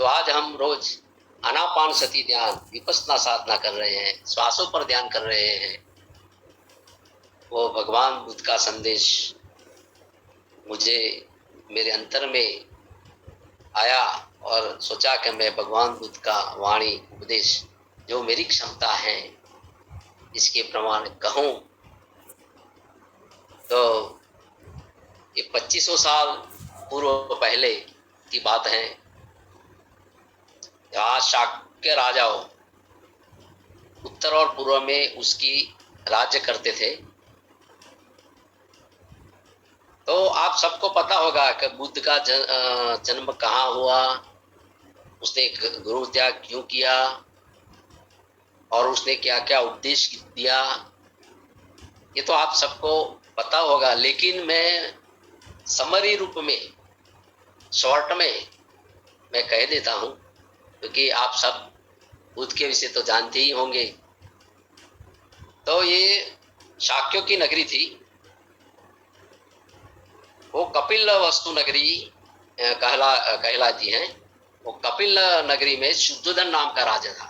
जो आज हम रोज आनापान सती ध्यान विपස්සना साधना कर रहे हैं, श्वासों पर ध्यान कर रहे हैं, वो भगवान बुद्ध का संदेश मुझे मेरे अंतर में आया और सोचा कि मैं भगवान बुद्ध का वाणी उपदेश जो मेरी क्षमता है इसके प्रमाण कहूँ। तो ये 2500 साल पूर्व पहले की बात है। आज शाक्य राजाओं उत्तर और पूर्व में उसकी राज्य करते थे। तो आप सबको पता होगा कि बुद्ध का जन्म कहाँ हुआ, उसने गुरु त्याग क्यों किया और उसने क्या क्या उपदेश दिया, ये तो आप सबको पता होगा। लेकिन मैं समरी रूप में शॉर्ट में मैं कह देता हूँ, क्योंकि आप सब बुद्ध के विषय तो जानते ही होंगे। तो ये शाक्यों की नगरी थी, वो कपिल वस्तु नगरी कहलाती है। वो कपिल नगरी में शुद्धोधन नाम का राजा था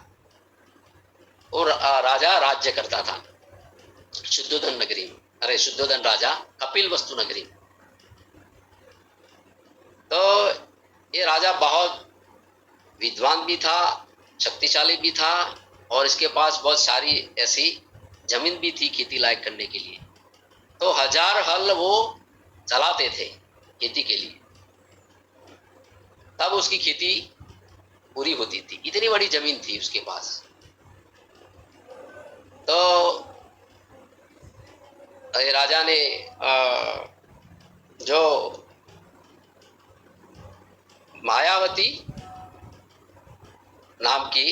और राजा राज्य करता था शुद्धोधन नगरी में। अरे शुद्धोधन राजा कपिल वस्तु नगरी में। तो ये राजा बहुत विद्वान भी था, शक्तिशाली भी था और इसके पास बहुत सारी ऐसी जमीन भी थी खेती लायक करने के लिए। तो 1000 हल वो चलाते थे खेती के लिए, तब उसकी खेती पूरी होती थी। इतनी बड़ी जमीन थी उसके पास। तो राजा ने जो मायावती नाम की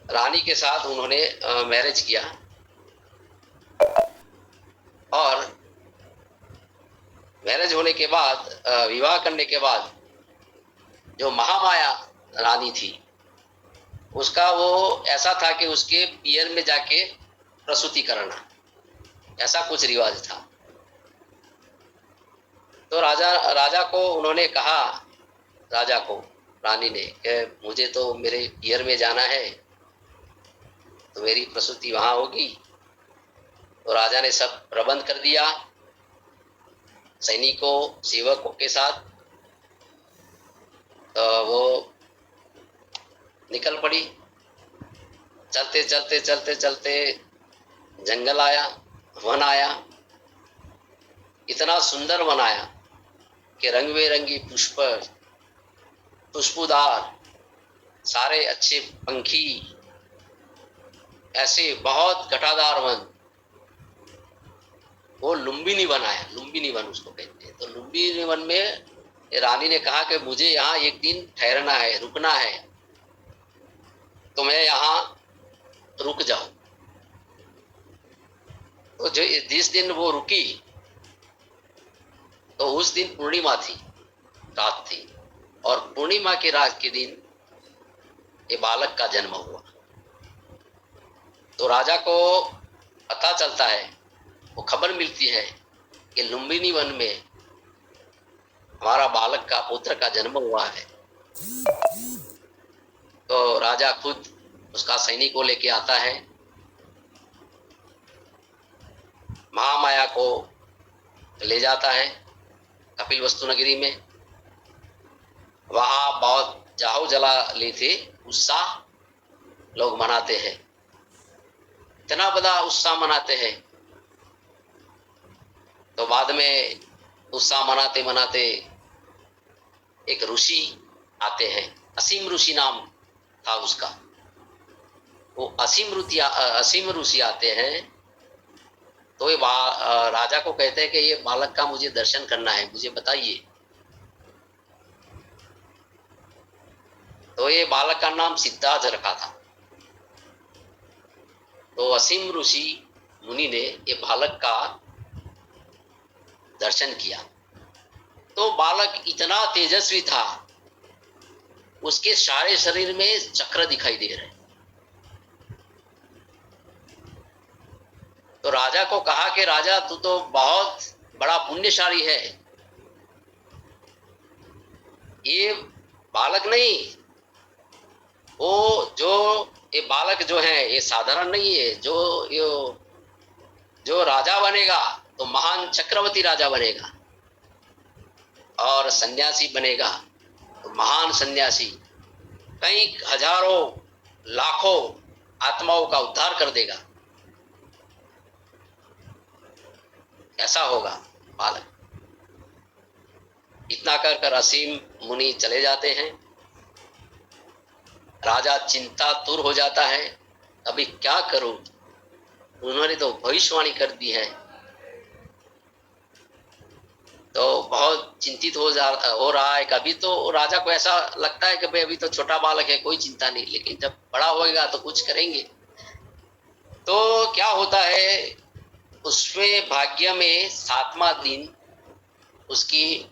रानी के साथ उन्होंने मैरिज किया और मैरिज होने के बाद विवाह करने के बाद जो महामाया रानी थी उसका वो ऐसा था कि उसके पियर में जाके प्रसूति करना, ऐसा कुछ रिवाज था। तो राजा को उन्होंने कहा, राजा को रानी ने, कि मुझे तो मेरे पियर में जाना है तो मेरी प्रसूति वहां होगी। तो राजा ने सब प्रबंध कर दिया सैनिकों सेवकों के साथ। तो वो निकल पड़ी। चलते चलते चलते चलते जंगल आया, वन आया। इतना सुंदर वन आया कि रंग बिरंगी पुष्पदार सारे अच्छे पंखी, ऐसे बहुत घटादार वन। वो लुम्बिनी वन आया, लुम्बिनी वन उसको कहते हैं। तो लुम्बिनी वन में रानी ने कहा कि मुझे यहाँ एक दिन ठहरना है, रुकना है, तो मैं यहाँ रुक जाऊं। तो जो जिस दिन वो रुकी तो उस दिन पूर्णिमा थी, रात थी, और पूर्णिमा की रात के दिन ये बालक का जन्म हुआ। तो राजा को पता चलता है, वो खबर मिलती है कि लुम्बिनी वन में हमारा बालक का पुत्र का जन्म हुआ है। तो राजा खुद उसका सैनिकों लेके आता है, महामाया को ले जाता है कपिल वस्तु नगरी में। वहां बहुत जाहो जला थे, उत्साह लोग मनाते हैं, इतना बड़ा उत्साह मनाते हैं। तो बाद में उत्साह मनाते मनाते एक ऋषि आते हैं, असीम ऋषि नाम था उसका। वो असीम ऋषि आते हैं। तो ये राजा को कहते हैं कि ये बालक का मुझे दर्शन करना है, मुझे बताइए। तो ये बालक का नाम सिद्धार्थ रखा था। तो असीम ऋषि मुनि ने ये बालक का दर्शन किया। तो बालक इतना तेजस्वी था, उसके सारे शरीर में चक्र दिखाई दे रहे। तो राजा को कहा कि राजा तू तो बहुत बड़ा पुण्यशाली है, ये बालक नहीं, वो जो ये बालक जो है ये साधारण नहीं है। जो राजा बनेगा तो महान चक्रवर्ती राजा बनेगा, और सन्यासी बनेगा तो महान सन्यासी, कई हजारों लाखों आत्माओं का उद्धार कर देगा। ऐसा होगा बालक। इतना कर कर असीम मुनि चले जाते हैं। राजा चिंतातुर हो जाता है, अभी क्या करूं, उन्होंने तो भविष्यवाणी कर दी है। तो बहुत चिंतित हो रहा है। कभी तो राजा को ऐसा लगता है कि भाई अभी तो छोटा बालक है, कोई चिंता नहीं, लेकिन जब बड़ा होएगा तो कुछ करेंगे। तो क्या होता है, उसमें भाग्य में 7वां दिन उसकी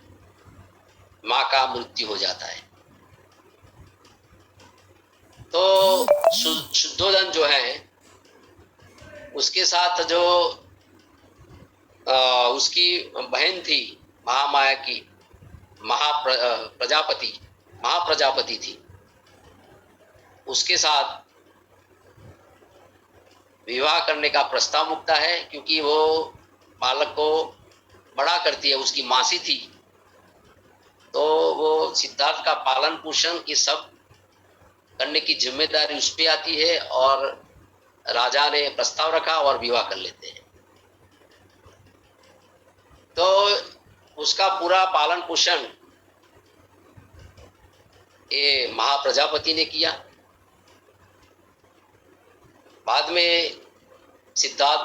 माँ का मृत्यु हो जाता है। तो शुद्धोधन जो है उसके साथ जो उसकी बहन थी महामाया की, महाप्रजापति थी, उसके साथ विवाह करने का प्रस्ताव उठता है, क्योंकि वो बालक को बड़ा करती है, उसकी मासी थी। तो वो सिद्धार्थ का पालन पोषण ये सब करने की जिम्मेदारी उस पे आती है, और राजा ने प्रस्ताव रखा और विवाह कर लेते हैं। तो उसका पूरा पालन पोषण ये महाप्रजापति ने किया। बाद में सिद्धार्थ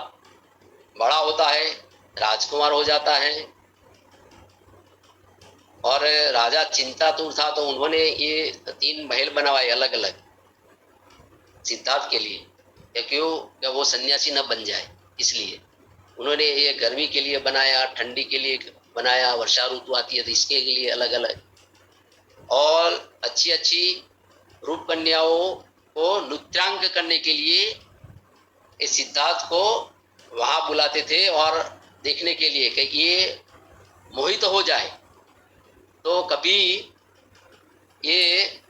बड़ा होता है, राजकुमार हो जाता है, और राजा चिंतातुर था, तो उन्होंने ये 3 महल बनवाए अलग अलग सिद्धार्थ के लिए, क्यों वो सन्यासी न बन जाए। इसलिए उन्होंने ये गर्मी के लिए बनाया, ठंडी के लिए बनाया, वर्षा ऋतु आती है तो इसके लिए अलग अलग, और अच्छी अच्छी रूप कन्याओं को नृत्यांक करने के लिए इस सिद्धार्थ को वहां बुलाते थे, और देखने के लिए कि ये मोहित हो जाए तो कभी ये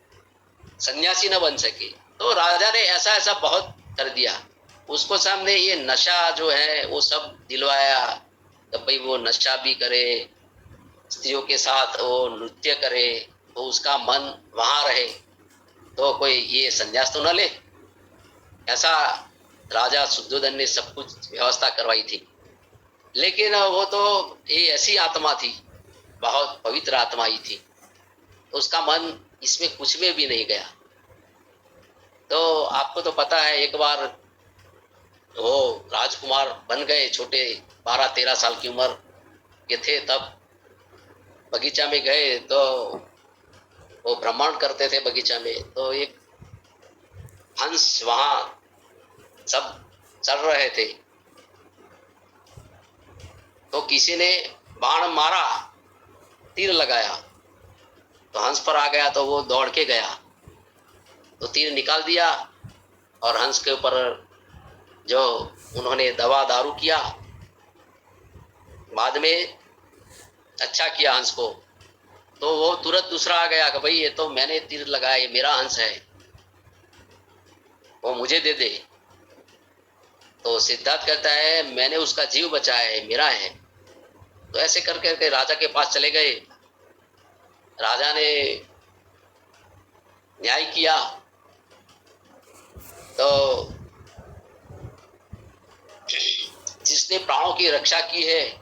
सन्यासी न बन सके। तो राजा ने ऐसा ऐसा बहुत कर दिया, उसको सामने ये नशा जो है वो सब दिलवाया, तो भाई वो नशा भी करे, स्त्रियों के साथ वो नृत्य करे, तो उसका मन वहां रहे, तो कोई ये संन्यास तो न ले। ऐसा राजा शुद्धोधन ने सब कुछ व्यवस्था करवाई थी। लेकिन वो तो ये ऐसी आत्मा थी, बहुत पवित्र आत्मा ही थी, उसका मन इसमें कुछ में भी नहीं गया। तो आपको तो पता है, एक बार वो राजकुमार बन गए, छोटे 12-13 साल की उम्र के थे, तब बगीचा में गए तो वो भ्रमण करते थे बगीचा में, तो एक हंस वहां सब चल रहे थे, तो किसी ने बाण मारा, तीर लगाया, तो हंस पर आ गया, तो वो दौड़ के गया, तो तीर निकाल दिया, और हंस के ऊपर जो उन्होंने दवा दारू किया, बाद में अच्छा किया हंस को, तो वो तुरंत दूसरा आ गया कि भाई ये तो मैंने तीर लगाया, ये मेरा हंस है, वो मुझे दे दे। तो सिद्धार्थ कहता है मैंने उसका जीव बचाया है, मेरा है। तो ऐसे कर करके राजा के पास चले गए। राजा ने न्याय किया, तो जिसने प्राणों की रक्षा की है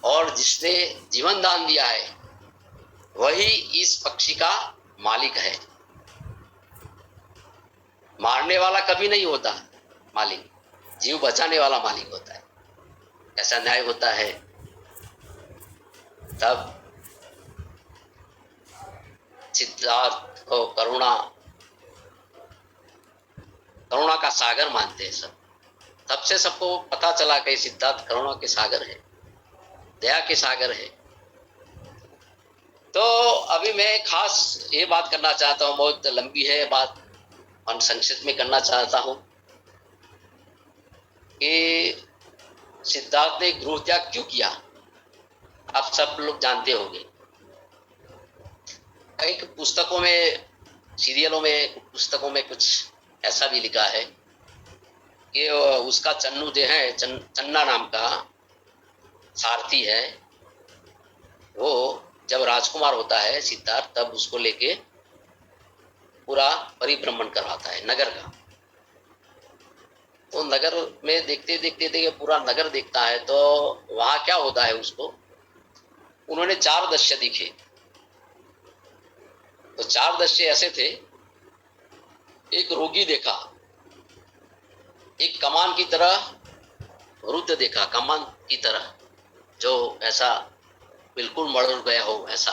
और जिसने जीवन दान दिया है, वही इस पक्षी का मालिक है। मारने वाला कभी नहीं होता मालिक, जीव बचाने वाला मालिक होता है। ऐसा न्याय होता है। तब सिद्धार्थ को करुणा का सागर मानते हैं सब। तब से सबको पता चला कि सिद्धार्थ करुणा के सागर है, दया के सागर है। तो अभी मैं खास ये बात करना चाहता हूँ, बहुत लंबी है बात, और संक्षिप्त में करना चाहता हूँ कि सिद्धार्थ ने गृह त्याग क्यों किया। आप सब लोग जानते होंगे। कई पुस्तकों में, सीरियलों में, पुस्तकों में कुछ ऐसा भी लिखा है कि उसका चन्नू जो है, चन्ना नाम का सारथी है, वो जब राजकुमार होता है सिद्धार्थ, तब उसको लेके पूरा परिभ्रमण करवाता है नगर का। तो नगर में देखते देखते देखते पूरा नगर देखता है, तो वहां क्या होता है उसको, उन्होंने 4 दृश्य दिखे। तो 4 दृश्य ऐसे थे, एक रोगी देखा, एक कमान की तरह वृद्ध देखा, कमान की तरह जो ऐसा बिल्कुल मर गया हो ऐसा।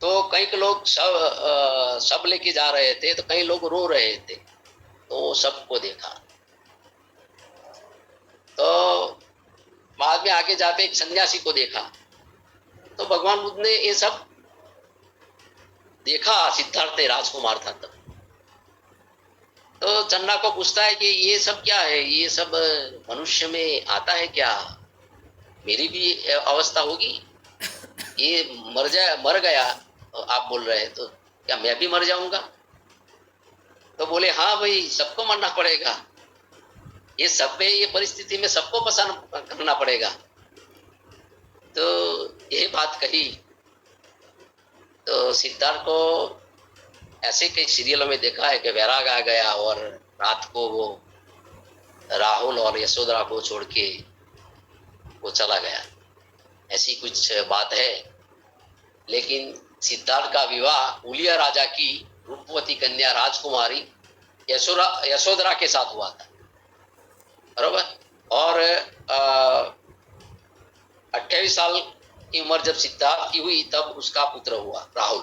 तो कई लोग सब लेके जा रहे थे, तो कई लोग रो रहे थे, तो सबको देखा। तो बाद में आगे जाते एक सन्यासी को देखा। तो भगवान बुद्ध ने ये सब देखा, सिद्धार्थ राजकुमार था तब। तो चन्ना को पूछता है कि ये सब क्या है, ये सब मनुष्य में आता है क्या, मेरी भी अवस्था होगी, ये मर गया आप बोल रहे हैं, तो क्या मैं भी मर जाऊंगा? तो बोले हाँ भाई, सबको मरना पड़ेगा, ये सब में, ये परिस्थिति में सबको पसंद करना पड़ेगा। तो ये बात कही। तो सिद्धार्थ को ऐसे कई सीरियलों में देखा है कि वैराग आ गया और रात को वो राहुल और यशोधरा को छोड़ के वो चला गया, ऐसी कुछ बात है। लेकिन सिद्धार्थ का विवाह उलिया राजा की रूपवती कन्या राजकुमारी यशोधरा के साथ हुआ था, बरोबर। और 28 साल की उम्र जब सिद्धार्थ की हुई, तब उसका पुत्र हुआ राहुल।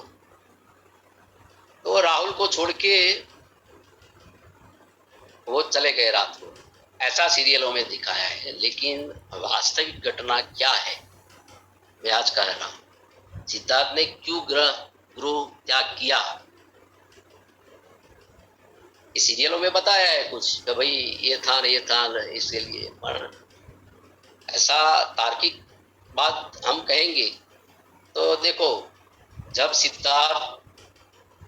तो राहुल को छोड़ के वो चले गए रात को, ऐसा सीरियलों में दिखाया है। लेकिन वास्तविक घटना क्या है, मैं आज कह रहा हूं, सिद्धार्थ ने क्यों गृह त्याग किया, इस सीरियलों में बताया है कुछ कि भाई ये था इसके लिए, पर ऐसा तार्किक बात हम कहेंगे तो देखो, जब सिद्धार्थ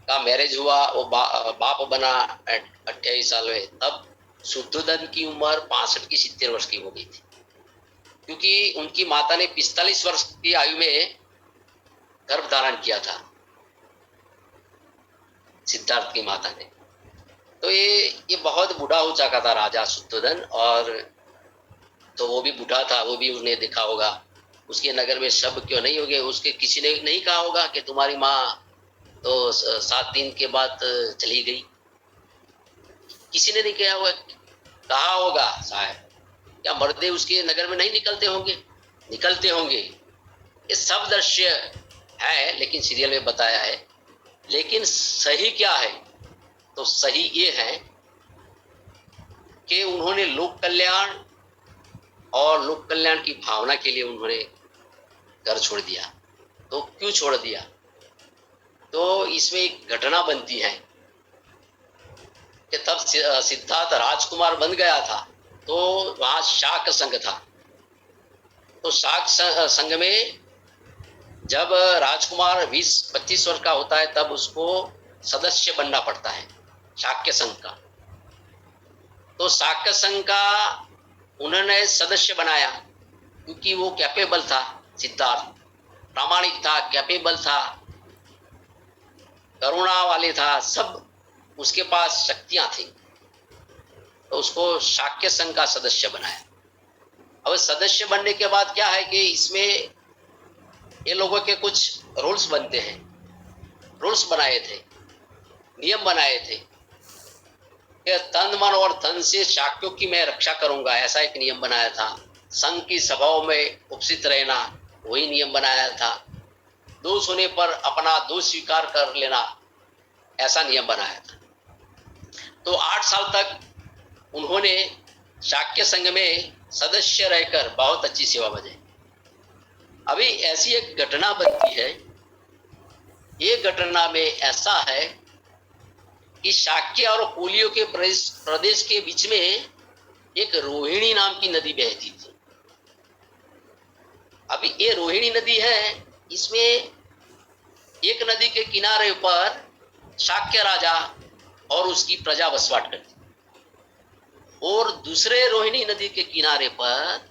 का मैरिज हुआ, वो बाप बना 28 साल में, तब शुद्धोधन की उम्र 65 की 70 वर्ष की हो गई थी, क्योंकि उनकी माता ने 45 वर्ष की आयु में गर्भ धारण किया था, सिद्धार्थ की माता ने। तो ये बहुत बूढ़ा हो चुका था राजा शुद्धोधन, और तो वो भी बूढ़ा था, वो भी उसने देखा होगा। उसके नगर में सब क्यों नहीं हो गए, उसके किसी ने नहीं कहा होगा कि तुम्हारी माँ तो 7 दिन के बाद चली गई, किसी ने नहीं कहा होगा शायद। या मर्दे उसके नगर में नहीं निकलते होंगे। ये सब दृश्य है, लेकिन सीरियल में बताया है। लेकिन सही क्या है, तो सही ये है कि उन्होंने लोक कल्याण और लोक कल्याण की भावना के लिए उन्होंने घर छोड़ दिया। तो क्यों छोड़ दिया, तो इसमें एक घटना बनती है कि तब सिद्धार्थ राजकुमार बन गया था, तो वहां शाक संघ था। तो शाक संघ में जब राजकुमार 20-25 वर्ष का होता है, तब उसको सदस्य बनना पड़ता है शाक्य संघ का। तो शाक्य संघ का उन्होंने सदस्य बनाया, क्योंकि वो कैपेबल था, सिद्धार्थ प्रामाणिक था, कैपेबल था, करुणा वाले था, सब उसके पास शक्तियां थी। तो उसको शाक्य संघ का सदस्य बनाया। अब सदस्य बनने के बाद क्या है कि इसमें ये लोगों के कुछ रूल्स बनते हैं, रूल्स बनाए थे, नियम बनाए थे कि तन मन और धन से शाक्यों की मैं रक्षा करूंगा, ऐसा एक नियम बनाया था। संघ की सभाओं में उपस्थित रहना, वही नियम बनाया था। दोष होने पर अपना दोष स्वीकार कर लेना, ऐसा नियम बनाया था। तो 8 साल तक उन्होंने शाक्य संघ में सदस्य रहकर बहुत अच्छी सेवा बजाई। अभी ऐसी एक घटना बनती है, ये घटना में ऐसा है कि शाक्य और कोलियों के प्रदेश के बीच में एक रोहिणी नाम की नदी बहती थी। अभी ये रोहिणी नदी है, इसमें एक नदी के किनारे पर शाक्य राजा और उसकी प्रजा बसवाट करती, और दूसरे रोहिणी नदी के किनारे पर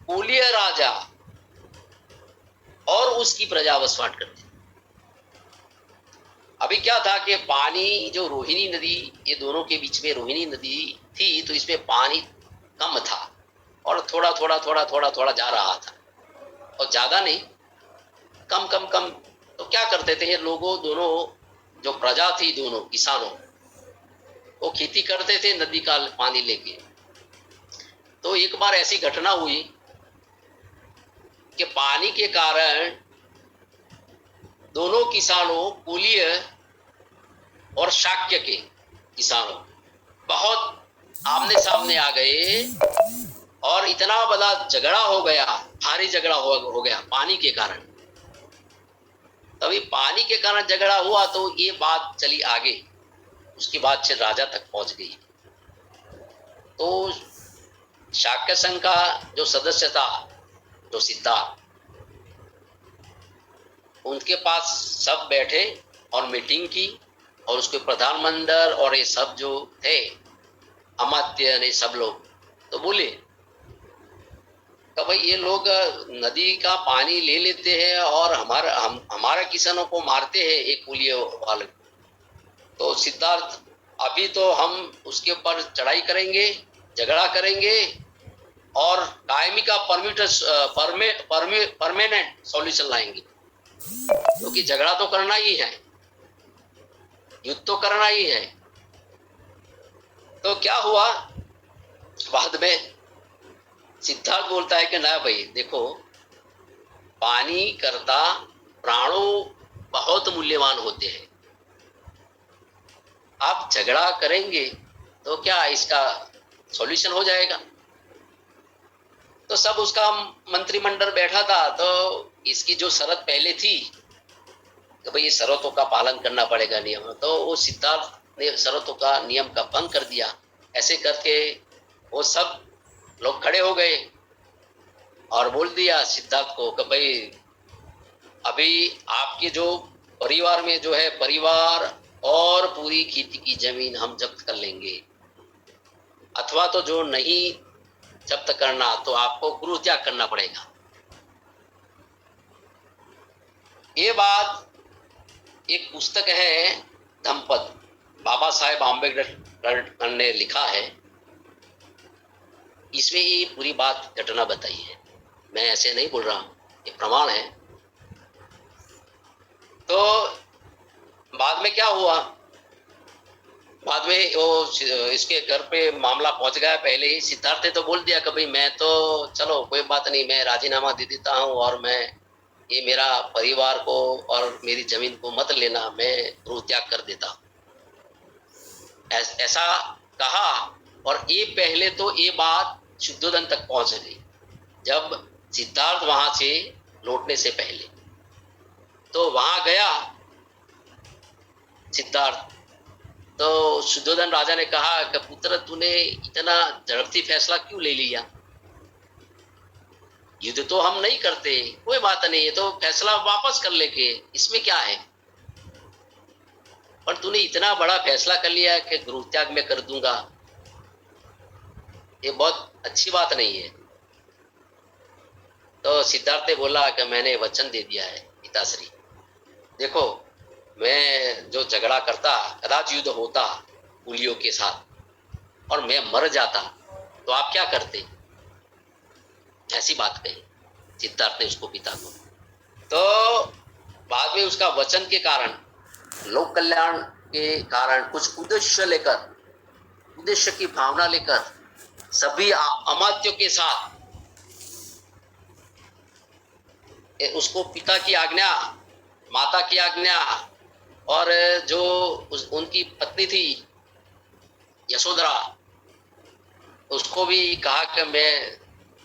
कुलीय राजा और उसकी प्रजा बसवाट करती। अभी क्या था कि पानी जो रोहिणी नदी, ये दोनों के बीच में रोहिणी नदी थी, तो इसमें पानी कम था और थोड़ा थोड़ा थोड़ा थोड़ा थोड़ा जा रहा था, और ज्यादा नहीं, कम कम कम। तो क्या करते थे ये लोगों, दोनों जो प्रजा थी, दोनों किसानों, वो खेती करते थे नदी का पानी लेके। तो एक बार ऐसी घटना हुई कि पानी के कारण दोनों किसानों, कुलीय और शाक्य के किसानों, बहुत आमने सामने आ गए, और इतना बड़ा झगड़ा हो गया, भारी झगड़ा हो गया पानी के कारण। तभी पानी के कारण झगड़ा हुआ तो ये बात चली आगे, उसकी बात से राजा तक पहुंच गई। तो शाक्य संघ का जो सदस्य था, जो सिद्धार्थ, उनके पास सब बैठे और मीटिंग की, और उसके प्रधानमंत्री और ये सब जो थे अमात्य ने, सब लोग तो बोले कि भाई ये लोग नदी का पानी ले लेते हैं और हमारे किसानों को मारते हैं एक कुलीय वाले। तो सिद्धार्थ, अभी तो हम उसके ऊपर चढ़ाई करेंगे, झगड़ा करेंगे, और कायमी का परमानेंट सॉल्यूशन लाएंगे, क्योंकि झगड़ा तो करना ही है, युद्ध तो करना ही है। तो क्या हुआ बाद में, सिद्धार्थ बोलता है कि ना भाई देखो, पानी करता प्राणों बहुत मूल्यवान होते हैं, आप झगड़ा करेंगे तो क्या इसका सॉल्यूशन हो जाएगा? तो सब उसका मंत्रिमंडल बैठा था, तो इसकी जो शर्त पहले थी कि भाई ये शर्तों का पालन करना पड़ेगा, नियम, तो वो सिद्धार्थ ने शर्तों का नियम का भंग कर दिया। ऐसे करके वो सब लोग खड़े हो गए और बोल दिया सिद्धार्थ को कि भाई अभी आपके जो परिवार में जो है, परिवार और पूरी खेती की जमीन हम जब्त कर लेंगे, अथवा तो जो नहीं जब्त करना तो आपको गृह त्याग करना पड़ेगा। ये बात एक पुस्तक है धम्मपद, बाबा साहेब आम्बेडकर ने लिखा है, इसमें ये पूरी बात घटना बताई है, मैं ऐसे नहीं बोल रहा, ये प्रमाण है। तो बाद में क्या हुआ, बाद में वो इसके घर पे मामला पहुंच गया, पहले ही सिद्धार्थ ने तो बोल दिया कि भाई मैं तो चलो कोई बात नहीं, मैं राजीनामा दे देता हूँ, और मैं ये मेरा परिवार को और मेरी जमीन को मत लेना, मैं गृह त्याग कर देता हूँ, ऐसा कहा। और ये पहले तो ये बात शुद्धोधन तक पहुंच गई, जब सिद्धार्थ वहां से लौटने से पहले। तो वहां गया सिद्धार्थ, तो शुद्धोधन राजा ने कहा कि पुत्र तूने इतना झड़पती फैसला क्यों ले लिया, युद्ध तो हम नहीं करते, कोई बात नहीं, तो फैसला वापस कर लेके इसमें क्या है, पर तूने इतना बड़ा फैसला कर लिया कि गृह त्याग में कर दूंगा, ये बहुत अच्छी बात नहीं है। तो सिद्धार्थ ने बोला कि मैंने वचन दे दिया है पिताश्री, देखो मैं जो झगड़ा करता, कदाच युद्ध होता कुलियों के साथ और मैं मर जाता, तो आप क्या करते, ऐसी बात कही सिद्धार्थ ने उसको, पिता को। तो बाद में उसका वचन के कारण, लोक कल्याण के कारण, कुछ उद्देश्य लेकर, उद्देश्य की भावना लेकर सभी अमात्यों के साथ उसको पिता की आज्ञा, माता की आज्ञा, और जो उनकी पत्नी थी यशोधरा, उसको भी कहा कि मैं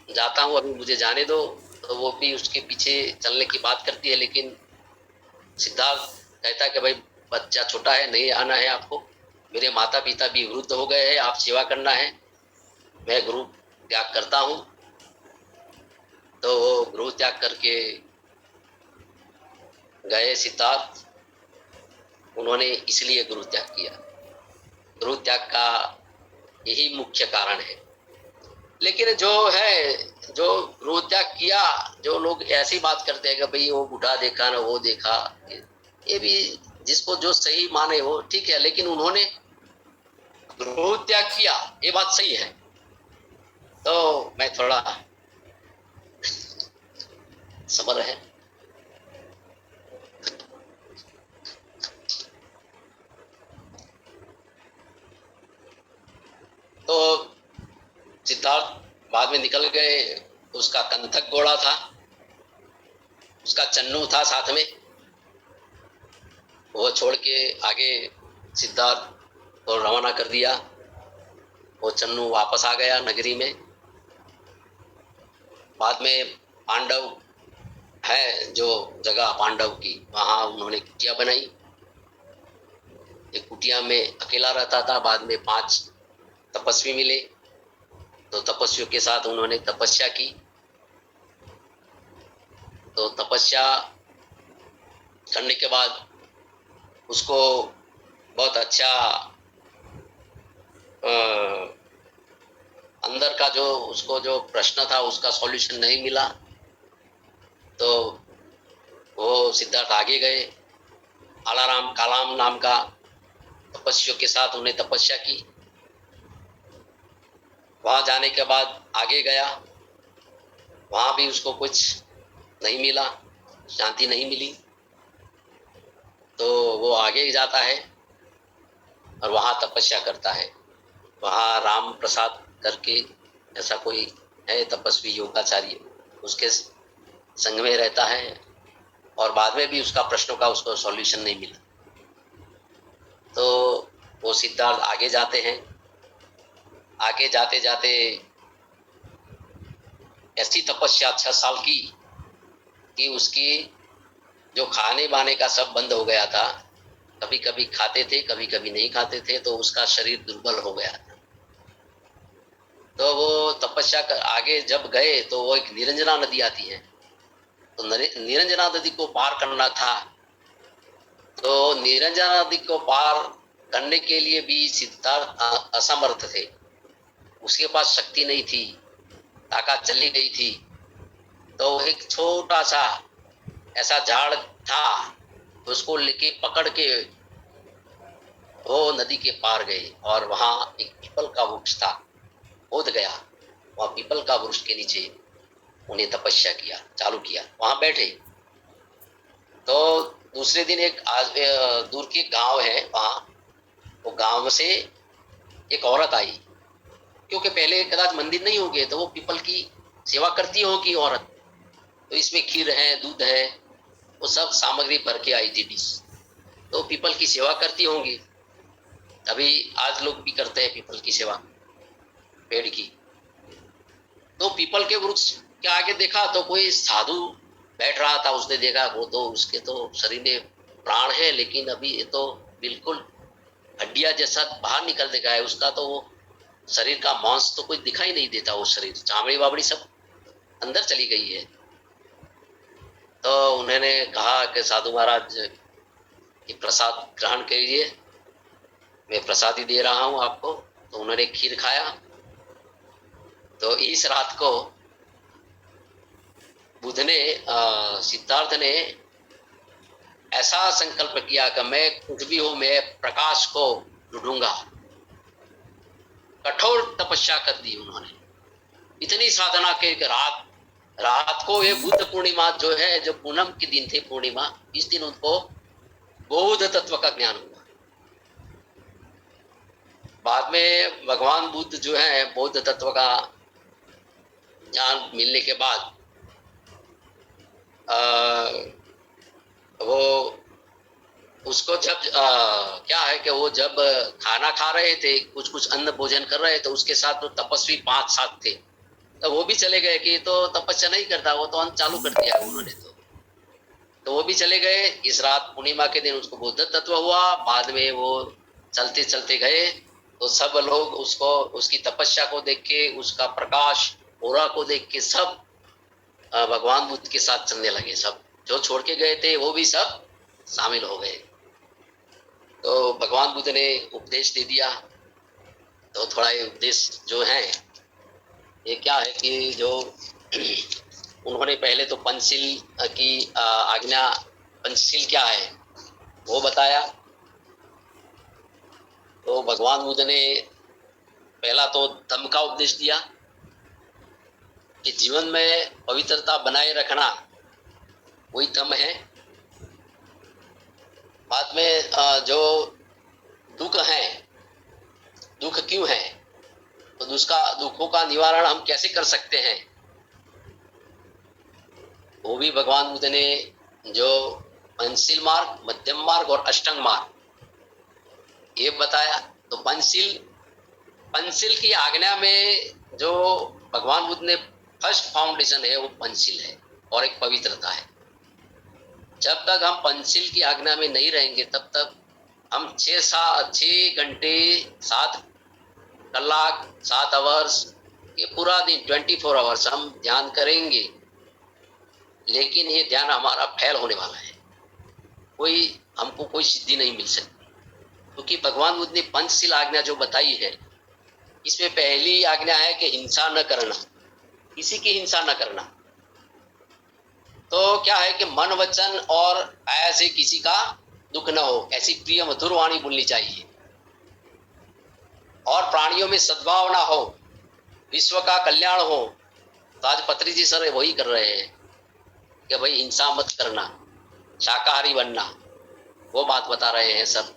जाता हूँ, अभी मुझे जाने दो, तो वो भी उसके पीछे चलने की बात करती है। लेकिन सिद्धार्थ कहता है कि भाई बच्चा छोटा है, नहीं आना है आपको, मेरे माता पिता भी वृद्ध हो गए हैं, आप सेवा करना है, मैं गृह त्याग करता हूँ। तो वो गृह त्याग करके गए सिद्धार्थ, उन्होंने इसलिए गुरु त्याग किया। गुरु त्याग का यही मुख्य कारण है। लेकिन जो है, जो गुरु त्याग किया, जो लोग ऐसी बात करते हैं कि भाई वो बूढ़ा देखा ना वो देखा, ये भी जिसको जो सही माने वो ठीक है, लेकिन उन्होंने गुरु त्याग किया, ये बात सही है। तो मैं थोड़ा सब्र है। तो सिद्धार्थ बाद में निकल गए। उसका कंथक घोड़ा था, उसका चन्नू था साथ में, वो छोड़ के आगे सिद्धार्थ को रवाना कर दिया। वो चन्नू वापस आ गया नगरी में। बाद में पांडव है जो जगह पांडव की, वहां उन्होंने कुटिया बनाई। एक कुटिया में अकेला रहता था। बाद में 5 तपस्वी मिले, तो तपस्वियों के साथ उन्होंने तपस्या की। तो तपस्या करने के बाद उसको बहुत अच्छा अंदर का जो उसको जो प्रश्न था उसका सॉल्यूशन नहीं मिला। तो वो सिद्धार्थ आगे गए। आलाराम कालाम नाम का तपस्वियों के साथ उन्हें तपस्या की। वहां जाने के बाद आगे गया, वहां भी उसको कुछ नहीं मिला, शांति नहीं मिली। तो वो आगे जाता है और वहां तपस्या करता है। वहां राम प्रसाद करके ऐसा कोई है तपस्वी योगाचार्य, उसके संग में रहता है। और बाद में भी उसका प्रश्नों का उसको सॉल्यूशन नहीं मिला। तो वो सिद्धार्थ आगे जाते हैं। आगे जाते जाते ऐसी तपस्या 6 साल की कि उसकी जो खाने बाने का सब बंद हो गया था। कभी कभी खाते थे, कभी कभी नहीं खाते थे, तो उसका शरीर दुर्बल हो गया था। तो वो तपस्या कर आगे जब गए तो वो एक निरंजना नदी आती है, तो निरंजना नदी को पार करना था। तो निरंजना नदी को पार करने के लिए भी सिद्धार्थ असमर्थ थे। उसके पास शक्ति नहीं थी, ताकत चली गई थी। तो एक छोटा सा ऐसा झाड़ था, उसको लेके पकड़ के वो नदी के पार गए। और वहां एक पीपल का वृक्ष था, बोध गया। वहां पीपल का वृक्ष के नीचे उन्हें तपस्या किया चालू किया, वहां बैठे। तो दूसरे दिन एक दूर के गांव है, वहां वो गांव से एक औरत आई। क्योंकि पहले कदाच मंदिर नहीं होंगे, तो वो पीपल की सेवा करती होगी औरत। तो इसमें खीर है, दूध है, वो सब सामग्री भर के आई थी डिश। तो पीपल की सेवा करती होंगी। अभी आज लोग भी करते हैं पीपल की सेवा, पेड़ की। तो पीपल के वृक्ष के आगे देखा तो कोई साधु बैठ रहा था। उसने देखा वो तो उसके तो शरीर में प्राण है, लेकिन अभी ये तो बिल्कुल हड्डियां जैसा बाहर निकल देखा है उसका। तो वो शरीर का मांस तो कोई दिखाई नहीं देता, वो शरीर चामड़ी वामड़ी सब अंदर चली गई है। तो उन्होंने कहा कि साधु महाराज ये प्रसाद ग्रहण कीजिए, मैं प्रसादी दे रहा हूं आपको। तो उन्होंने खीर खाया। तो इस रात को बुद्ध ने सिद्धार्थ ने ऐसा संकल्प किया कि मैं कुछ भी हो, मैं प्रकाश को ढूंढूंगा। कठोर तपस्या कर दी उन्होंने, इतनी साधना के रात को ये बुद्ध पूर्णिमा जो है, जो पूनम के दिन थे पूर्णिमा, इस दिन उनको बौद्ध तत्व का ज्ञान हुआ। बाद में भगवान बुद्ध जो है बौद्ध तत्व का ज्ञान मिलने के बाद वो उसको जब क्या है कि वो जब खाना खा रहे थे, कुछ कुछ अन्न भोजन कर रहे थे, तो उसके साथ तो तपस्वी 5-7 थे। तो वो भी चले गए कि तो तपस्या नहीं करता, वो तो अन्न चालू कर दिया उन्होंने। तो वो भी चले गए। इस रात पूर्णिमा के दिन उसको बौद्ध तत्व हुआ। बाद में वो चलते चलते गए तो सब लोग उसको, उसकी तपस्या को देख के, उसका प्रकाश ओरा को देख के सब भगवान बुद्ध के साथ चलने लगे, सब जो छोड़ के गए थे वो भी सब शामिल हो गए। तो भगवान बुद्ध ने उपदेश दे दिया। तो थोड़ा ये उपदेश जो है ये क्या है कि जो उन्होंने पहले तो पंचशील की आज्ञा, पंचशील क्या है वो बताया। तो भगवान बुद्ध ने पहला तो धम्म का उपदेश दिया कि जीवन में पवित्रता बनाए रखना वही धम्म है। बाद में जो दुख है, दुख क्यों है, तो दुखों का निवारण हम कैसे कर सकते हैं, वो भी भगवान बुद्ध ने जो पंचशील मार्ग, मध्यम मार्ग और अष्टांग मार्ग ये बताया। तो पंचशील की आज्ञा में जो भगवान बुद्ध ने फर्स्ट फाउंडेशन है वो पंचशील है और एक पवित्रता है। जब तक हम पंचशील की आज्ञा में नहीं रहेंगे तब तक हम 6 घंटे 7 कलाक 7 आवर्स ये पूरा दिन 24 आवर्स हम ध्यान करेंगे, लेकिन ये ध्यान हमारा फेल होने वाला है। हमको कोई सिद्धि नहीं मिल सकती, क्योंकि भगवान बुद्ध ने पंचशील आज्ञा जो बताई है इसमें पहली आज्ञा है कि हिंसा न करना, किसी की हिंसा न करना। तो क्या है कि मन वचन और ऐसे किसी का दुख न हो, ऐसी प्रिय मधुर वाणी बोलनी चाहिए। और प्राणियों में सद्भावना हो, विश्व का कल्याण हो। तो आज पत्री जी सर वही कर रहे हैं कि भाई हिंसा मत करना, शाकाहारी बनना, वो बात बता रहे हैं सब।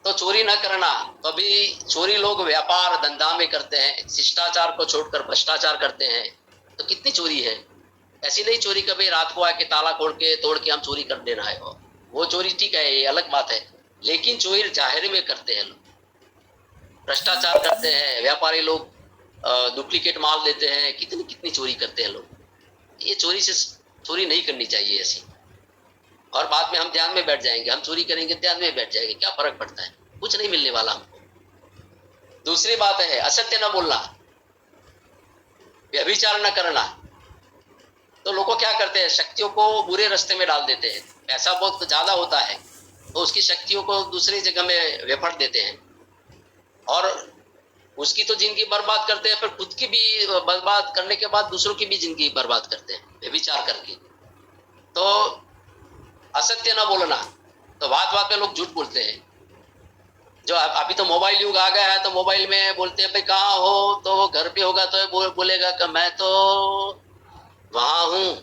तो चोरी न करना, तो अभी चोरी लोग व्यापार धंधा में करते हैं, शिष्टाचार को छोड़कर भ्रष्टाचार करते हैं। तो कितनी चोरी है, ऐसी नहीं चोरी कभी रात को आके ताला तोड़ के हम चोरी कर देना है, वो चोरी ठीक है, ये अलग बात है। लेकिन चोरी जाहिर में करते हैं लोग, भ्रष्टाचार करते हैं, व्यापारी लोग डुप्लीकेट माल देते हैं, कितनी कितनी चोरी करते हैं लोग। ये चोरी नहीं करनी चाहिए ऐसी। और बाद में हम ध्यान में बैठ जाएंगे, हम चोरी करेंगे ध्यान में बैठ जाएंगे, क्या फर्क पड़ता है, कुछ नहीं मिलने वाला हमको। दूसरी बात है असत्य न बोलना, व्यभिचार न करना। तो लोग क्या करते हैं, शक्तियों को बुरे रास्ते में डाल देते हैं। पैसा बहुत ज्यादा होता है तो उसकी शक्तियों को दूसरी जगह में वेफड़ देते हैं और उसकी तो जिंदगी बर्बाद करते हैं, फिर खुद की भी बर्बाद करने के बाद दूसरों की भी जिंदगी बर्बाद करते हैं व्यभिचार करके। तो असत्य न बोलना, तो बात में लोग झूठ बोलते हैं। जो अभी तो मोबाइल युग आ गया है, तो मोबाइल में बोलते हैं भाई कहाँ हो, तो वो घर पे होगा तो बोलेगा कि मैं तो वहां हूं।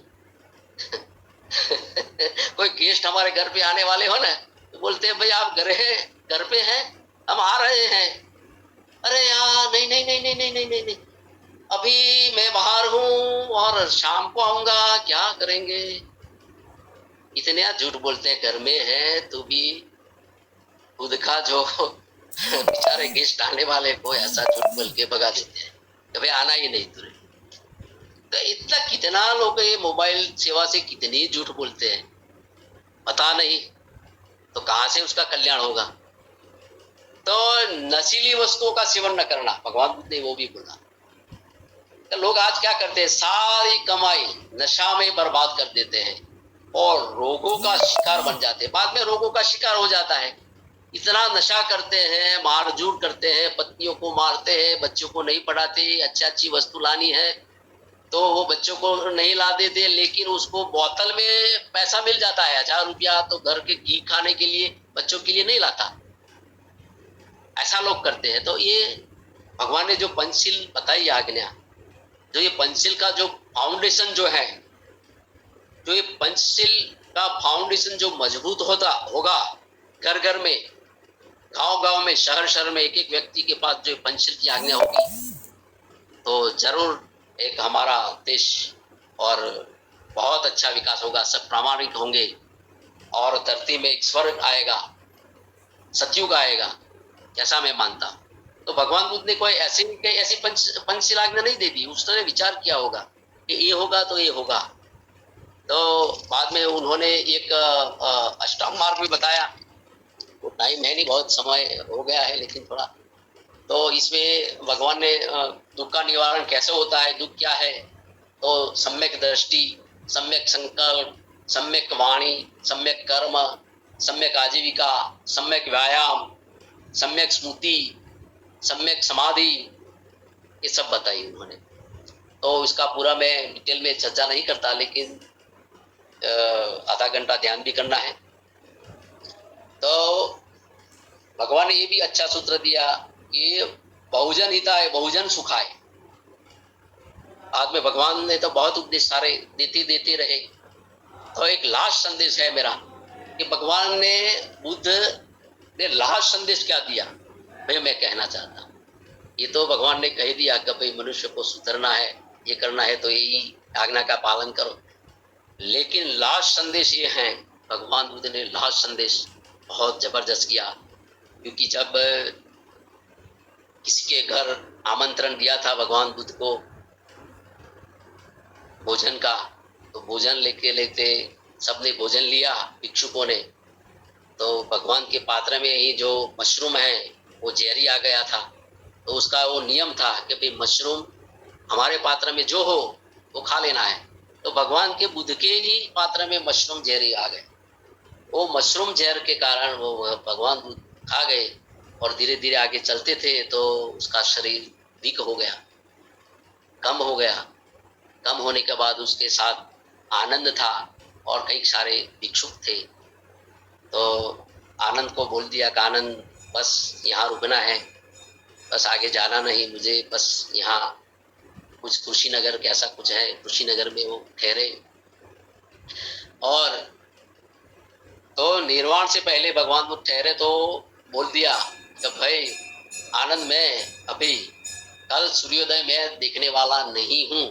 कोई गेस्ट हमारे घर पे आने वाले हो ना, तो बोलते हैं भाई आप घर पे हैं, हम आ रहे हैं। अरे यार नहीं नहीं नहीं नहीं नहीं नहीं नहीं, नहीं। अभी मैं बाहर हूँ और शाम को आऊंगा, क्या करेंगे। इतने झूठ बोलते हैं, घर में है तो भी खुद का जो बेचारे गेस्ट आने वाले को ऐसा झूठ बोल के भगा देते हैं, कभी आना ही नहीं तुरंत। तो इतना कितना लोग ये मोबाइल सेवा से कितनी झूठ बोलते हैं पता नहीं, तो कहां से उसका कल्याण होगा। तो नशीली वस्तुओं का सेवन न करना, भगवान बुद्ध ने वो भी बोला। तो लोग आज क्या करते हैं, सारी कमाई नशा में बर्बाद कर देते हैं और रोगों का शिकार बन जाते हैं, बाद में रोगों का शिकार हो जाता है। इतना नशा करते हैं, मारझूट करते हैं, पत्नियों को मारते हैं, बच्चों को नहीं पढ़ाते, अच्छी वस्तु लानी है तो वो बच्चों को नहीं ला देते, लेकिन उसको बोतल में पैसा मिल जाता है 1000 रुपया, तो घर के घी खाने के लिए बच्चों के लिए नहीं लाता। ऐसा लोग करते हैं। तो ये भगवान ने जो पंचशील बताई आज्ञा, जो ये पंचशील का जो फाउंडेशन जो है, जो ये पंचशील का फाउंडेशन जो मजबूत होगा घर घर में, गांव में, शहर में, एक व्यक्ति के पास जो पंचशील की आज्ञा होगी, तो जरूर एक हमारा देश और बहुत अच्छा विकास होगा, सब प्रामाणिक होंगे और धरती में एक स्वर्ग आएगा, सतयुग आएगा, जैसा मैं मानता हूँ। तो भगवान बुद्ध ने कोई ऐसी पंचशील आज्ञा नहीं दे दी, उसने विचार किया होगा कि ये होगा तो ये होगा। तो बाद में उन्होंने एक अष्टांग मार्ग भी बताया। तो टाइम है नहीं, बहुत समय हो गया है, लेकिन थोड़ा तो इसमें भगवान ने दुख का निवारण कैसे होता है, दुख क्या है, तो सम्यक दृष्टि, सम्यक संकल्प, सम्यक वाणी, सम्यक कर्म, सम्यक आजीविका, सम्यक व्यायाम, सम्यक स्मृति, सम्यक समाधि, ये सब बताई उन्होंने। तो इसका पूरा मैं डिटेल में चर्चा नहीं करता, लेकिन आधा घंटा ध्यान भी करना है। तो भगवान ने ये भी अच्छा सूत्र दिया कि बहुजन हिताय बहुजन सुखाय। आज में भगवान ने तो बहुत उपदेश सारे देते रहे। तो एक लास्ट संदेश है मेरा कि भगवान ने, बुद्ध ने लास्ट संदेश क्या दिया भाई मैं कहना चाहता हूँ। ये तो भगवान ने कह दिया कि भाई मनुष्य को सुधरना है, ये करना है तो यही आज्ञा का पालन करो। लेकिन लास्ट संदेश ये है, भगवान बुद्ध ने लास्ट संदेश बहुत जबरदस्त किया। क्योंकि जब किसी के घर आमंत्रण दिया था भगवान बुद्ध को भोजन का, तो भोजन लेते लेते सबने भोजन लिया भिक्षुकों ने। तो भगवान के पात्र में ही जो मशरूम है वो जहरी आ गया था। तो उसका वो नियम था कि भाई मशरूम हमारे पात्र में जो हो वो खा लेना है। तो भगवान के बुद्ध के ही पात्र में मशरूम जहरी आ गए। वो मशरूम जहर के कारण वो भगवान बुद्ध खा गए और धीरे धीरे आगे चलते थे तो उसका शरीर वीक हो गया, कम हो गया। कम होने के बाद उसके साथ आनंद था और कई सारे भिक्षुक थे। तो आनंद को बोल दिया कि आनंद बस यहाँ रुकना है, बस आगे जाना नहीं, मुझे बस यहाँ कुछ कुशीनगर के ऐसा कुछ है, कुशीनगर में वो ठहरे। और तो निर्वाण से पहले भगवान बुद्ध ठहरे तो बोल दिया कि भाई आनंद मैं अभी कल सूर्योदय में देखने वाला नहीं हूं,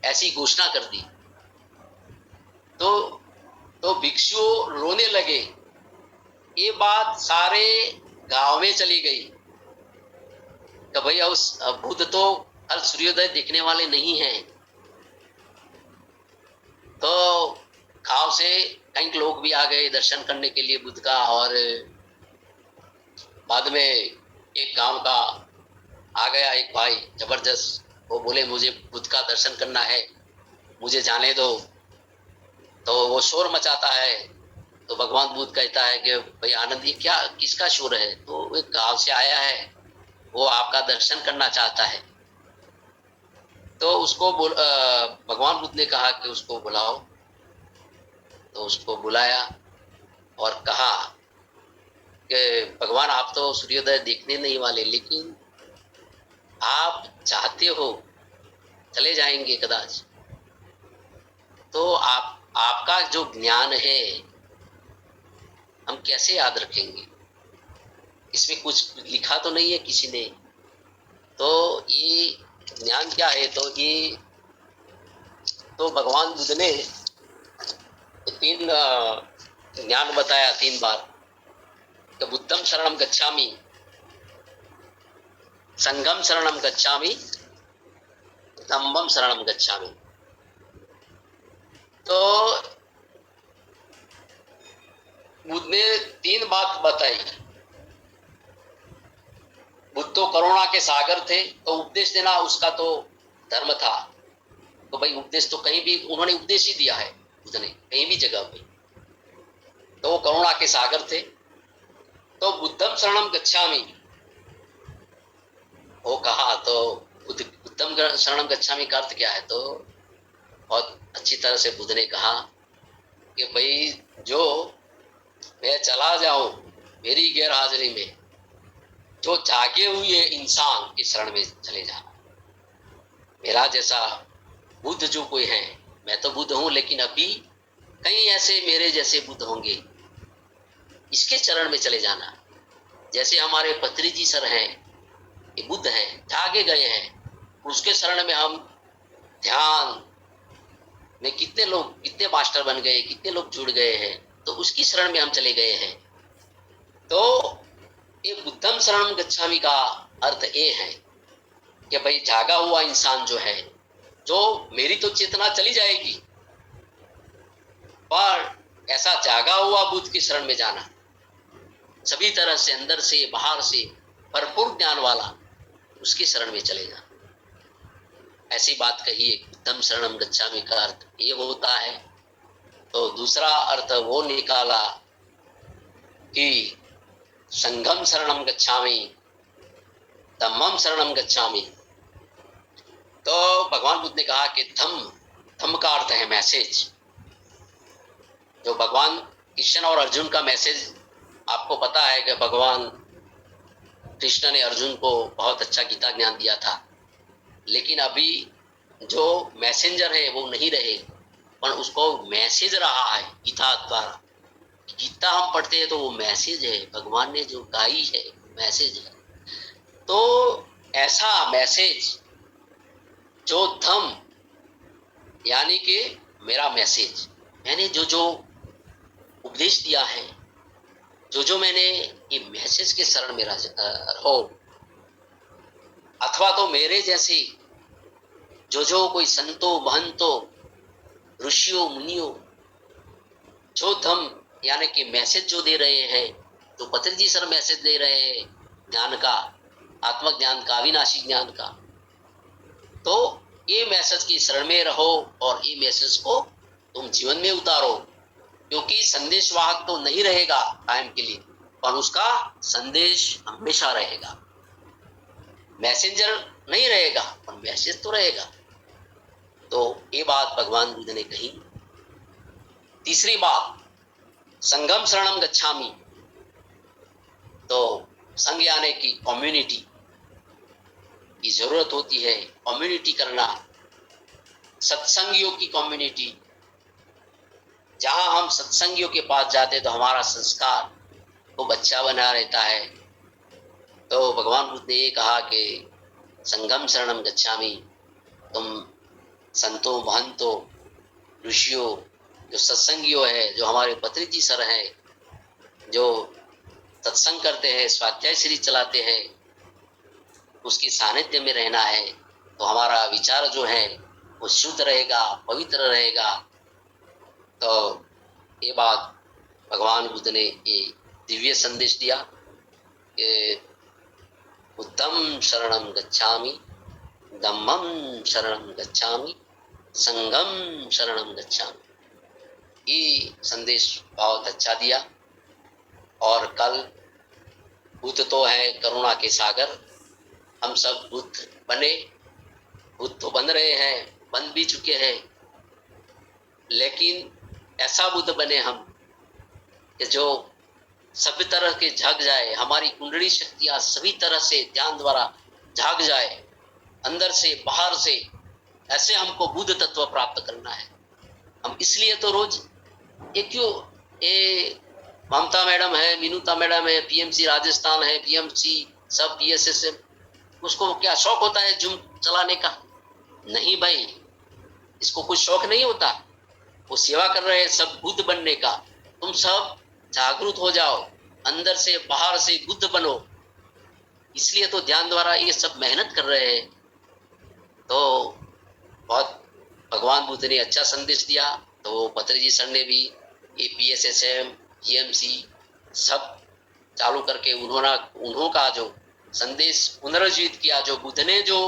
ऐसी घोषणा कर दी। तो भिक्षु रोने लगे। ये बात सारे गांव में चली गई कि भैया उस बुद्ध तो कल सूर्योदय देखने वाले नहीं हैं। तो गांव से कई लोग भी आ गए दर्शन करने के लिए बुद्ध का। और बाद में एक गांव का आ गया एक भाई जबरदस्त, वो बोले मुझे बुद्ध का दर्शन करना है, मुझे जाने दो। तो वो शोर मचाता है। तो भगवान बुद्ध कहता है कि भाई आनंद ये क्या, किसका शोर है? तो एक गांव से आया है, वो आपका दर्शन करना चाहता है। तो उसको भगवान बुद्ध ने कहा कि उसको बुलाओ। तो उसको बुलाया और कहा कि भगवान आप तो सूर्योदय देखने नहीं वाले, लेकिन आप चाहते हो चले जाएंगे कदाच, तो आपका जो ज्ञान है हम कैसे याद रखेंगे? इसमें कुछ लिखा तो नहीं है किसी ने। तो ये ज्ञान क्या है? तो ये तो भगवान बुद्ध ने 3 ज्ञान बताया 3 बार कि बुद्धम शरणम गच्छामि, संघम शरणम गच्छामि, धम्मम शरणम गच्छामि। तो बुद्ध ने 3 बात बताई। बुद्ध तो करुणा के सागर थे, तो उपदेश देना उसका तो धर्म था। तो भाई उपदेश तो कहीं भी उन्होंने उपदेश ही दिया है बुद्ध ने, कहीं भी जगह पे। तो वो करुणा के सागर थे। तो बुद्धम शरणम गच्छामि वो कहा। तो बुद्धम शरणम गच्छामि का अर्थ क्या है? तो बहुत अच्छी तरह से बुद्ध ने कहा कि भाई जो मैं चला जाऊं मेरी गैर हाजिरी में, जो जागे हुए इंसान की शरण में चले जाना। मेरा जैसा बुद्ध जो कोई है, मैं तो बुद्ध हूं, लेकिन अभी कई ऐसे मेरे जैसे बुद्ध होंगे, इसके चरण में चले जाना। जैसे हमारे पत्री जी सर हैं, ये बुद्ध हैं, जागे गए हैं, उसके शरण में हम ध्यान में कितने लोग, कितने मास्टर बन गए, कितने लोग जुड़ गए हैं, तो उसकी शरण में हम चले गए हैं। तो ये बुद्धम शरणम गच्छामि का अर्थ ये है कि भाई जागा हुआ इंसान जो है, जो मेरी तो चेतना चली जाएगी, पर ऐसा जागा हुआ बुद्ध की शरण में जाना, सभी तरह से अंदर से बाहर से भरपूर ज्ञान वाला, उसकी शरण में चले जाना। ऐसी बात कही है। बुद्धम शरणम गच्छामि का अर्थ ये होता है तो दूसरा अर्थ वो निकाला कि संघम शरणम गच्छामि, धम्मम शरणम गच्छामि। तो भगवान बुद्ध ने कहा कि धम्म का अर्थ है मैसेज। जो भगवान कृष्ण और अर्जुन का मैसेज, आपको पता है कि भगवान कृष्ण ने अर्जुन को बहुत अच्छा गीता ज्ञान दिया था, लेकिन अभी जो मैसेंजर है वो नहीं रहे, पर उसको मैसेज रहा है गीता द्वारा। गीता हम पढ़ते हैं तो वो मैसेज है, भगवान ने जो गाई है मैसेज है। तो ऐसा मैसेज जो धम यानी कि मेरा मैसेज, मैंने जो जो उपदेश दिया है, जो जो मैंने ये मैसेज के शरण में रहो, अथवा तो मेरे जैसे जो जो कोई संतो महंतो ऋषियों मुनियों जो धम यानी कि मैसेज जो दे रहे हैं, जो पतंजलि जी सर मैसेज दे रहे हैं ज्ञान का, आत्मक ज्ञान का, अविनाशी ज्ञान का, तो ये मैसेज की शरण में रहो और ये मैसेज को तुम जीवन में उतारो। क्योंकि संदेश वाहक तो नहीं रहेगा कायम के लिए, पर उसका संदेश हमेशा रहेगा। मैसेंजर नहीं रहेगा पर मैसेज तो रहेगा। तो ये बात भगवान बुद्ध ने कही। तीसरी बात, संगम शरणम गच्छामि। तो संघ यानी कि कम्युनिटी की जरूरत होती है, कम्युनिटी करना, सत्संगियों की कम्युनिटी। जहां हम सत्संगियों के पास जाते तो हमारा संस्कार वो बच्चा बना रहता है। तो भगवान बुद्ध ने ये कहा कि संगम शरणम गच्छामि, तुम संतों महंतों ऋषियों जो सत्संगियों है, जो हमारे पत्रिजी जी सर हैं, जो सत्संग करते हैं, स्वाध्याय श्री चलाते हैं, उसके सानिध्य में रहना है तो हमारा विचार जो है वो शुद्ध रहेगा, पवित्र रहेगा। तो ये बात भगवान बुद्ध ने ये दिव्य संदेश दिया कि बुद्धं शरणं गच्छामि, धम्मं शरणं गच्छामि, संघं शरणं गच्छामि। ये संदेश बहुत अच्छा दिया। और कल बुद्ध तो है करुणा के सागर, हम सब बुद्ध बने, बुद्ध तो बन रहे हैं, बन भी चुके हैं, लेकिन ऐसा बुद्ध बने हम कि जो सभी तरह के झाग जाए, हमारी कुंडली शक्तियां सभी तरह से ध्यान द्वारा झाग जाए, अंदर से बाहर से। ऐसे हमको बुद्ध तत्व प्राप्त करना है। हम इसलिए तो रोज ये क्यों, ये ममता मैडम है, विनुता मैडम है, पीएमसी राजस्थान है, पीएमसी सब पीएसएस, उसको क्या शौक होता है जुम चलाने का? नहीं भाई, इसको कुछ शौक नहीं होता। वो सेवा कर रहे हैं सब बुद्ध बनने का। तुम सब जागरूक हो जाओ, अंदर से बाहर से बुद्ध बनो। इसलिए तो ध्यान द्वारा ये सब मेहनत कर रहे हैं। तो बहुत भगवान बुद्ध ने अच्छा संदेश दिया। तो पत्रिजी सर ने भी ये पीएसएसएम पीएमसी सब चालू करके उन्हों का जो संदेश पुनर्जीवित किया, जो बुद्ध ने जो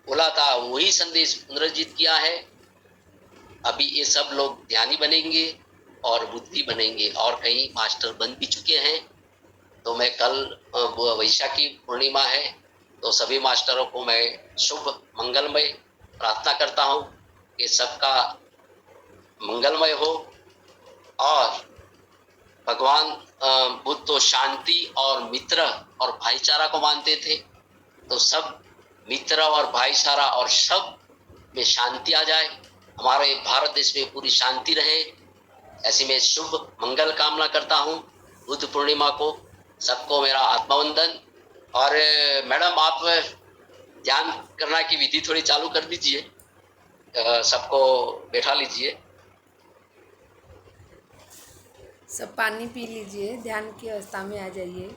बोला था वही संदेश पुनर्जीवित किया है। अभी ये सब लोग ध्यानी बनेंगे और बुद्धि बनेंगे, और कई मास्टर बन भी चुके हैं। तो मैं कल वैशाखी पूर्णिमा है, तो सभी मास्टरों को मैं शुभ मंगलमय प्रार्थना करता हूँ कि सबका मंगलमय हो। और भगवान बुद्ध तो शांति और मित्र और भाईचारा को मानते थे। तो सब मित्र और भाईचारा और सब में शांति आ जाए, हमारे भारत देश में पूरी शांति रहे, ऐसी मैं शुभ मंगल कामना करता हूँ। बुद्ध पूर्णिमा को सबको मेरा आत्मवंदन। और मैडम आप ध्यान करना की विधि थोड़ी चालू कर दीजिए, सबको बैठा लीजिए। सब पानी पी लीजिए, ध्यान की अवस्था में आ जाइए,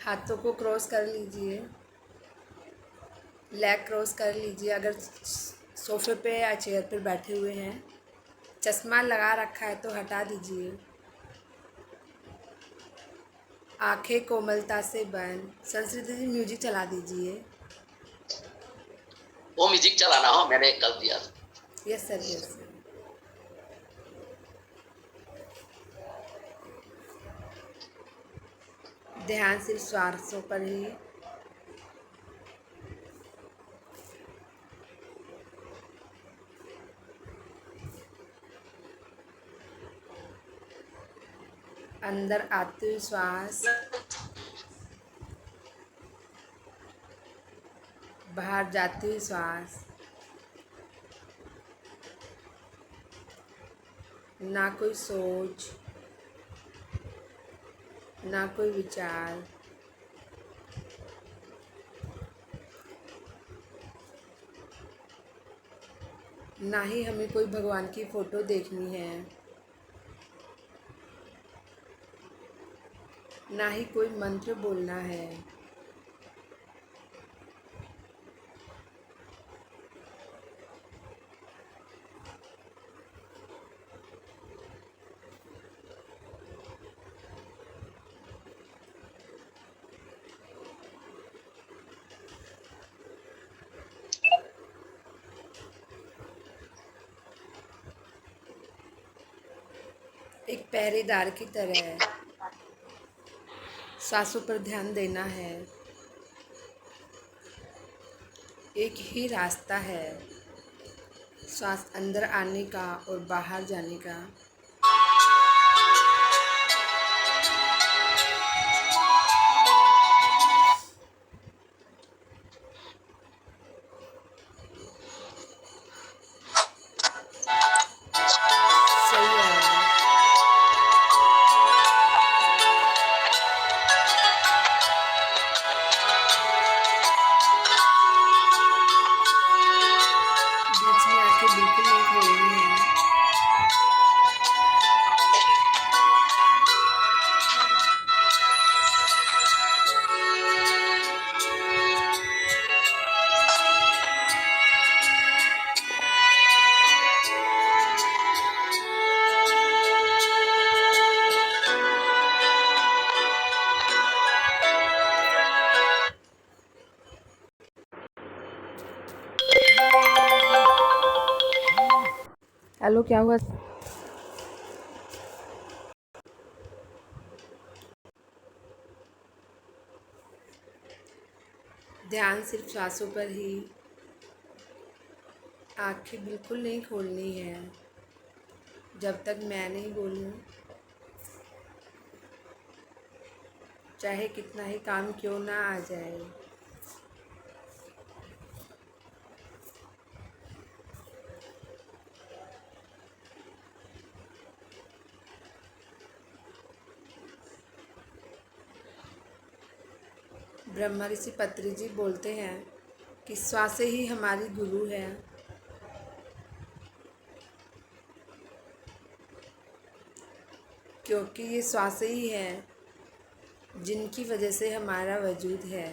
हाथों को क्रॉस कर लीजिए, लेग क्रॉस कर लीजिए। अगर सोफे पे या चेयर पर बैठे हुए हैं, चश्मा लगा रखा है तो हटा दीजिए। आंखें कोमलता से बंद। संस्कृत जी म्यूजिक चला दीजिए। वो म्यूजिक चलाना हो, मैंने कल दिया। Yes sir, yes sir. ध्यान सिर्फ श्वासों पर ही। अंदर आते हुए श्वास, बाहर जाते हुए श्वास। ना कोई सोच, ना कोई विचार, ना ही हमें कोई भगवान की फ़ोटो देखनी है, ना ही कोई मंत्र बोलना है। एक पहरेदार की तरह सांसों पर ध्यान देना है। एक ही रास्ता है श्वास अंदर आने का और बाहर जाने का। सही है। बीच में आंखें बिल्कुल नहीं खोलनी है। हेलो, क्या हुआ? ध्यान सिर्फ सांसों पर ही। आंखें बिल्कुल नहीं खोलनी है जब तक मैं नहीं बोलूं। चाहे कितना ही काम क्यों ना आ जाए। ब्रह्मा ऋषि पत्री जी बोलते हैं कि श्वास ही हमारी गुरु है। क्योंकि ये श्वास ही है जिनकी वजह से हमारा वजूद है।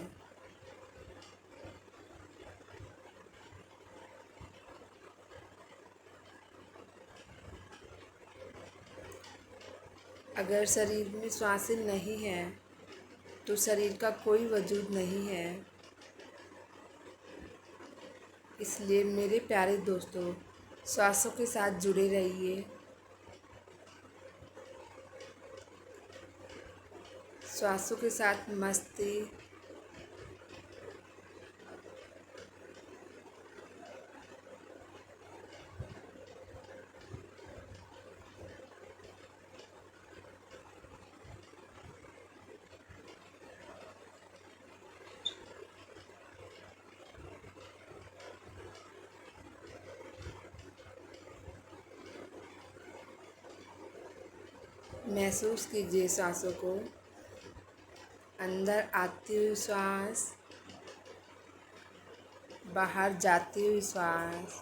अगर शरीर में श्वास नहीं है तो शरीर का कोई वजूद नहीं है। इसलिए मेरे प्यारे दोस्तों, श्वासों के साथ जुड़े रहिए। श्वासों के साथ मस्ती, महसूस कीजिए सांसों को। अंदर आती हुई श्वास, बाहर जाती हुई श्वास।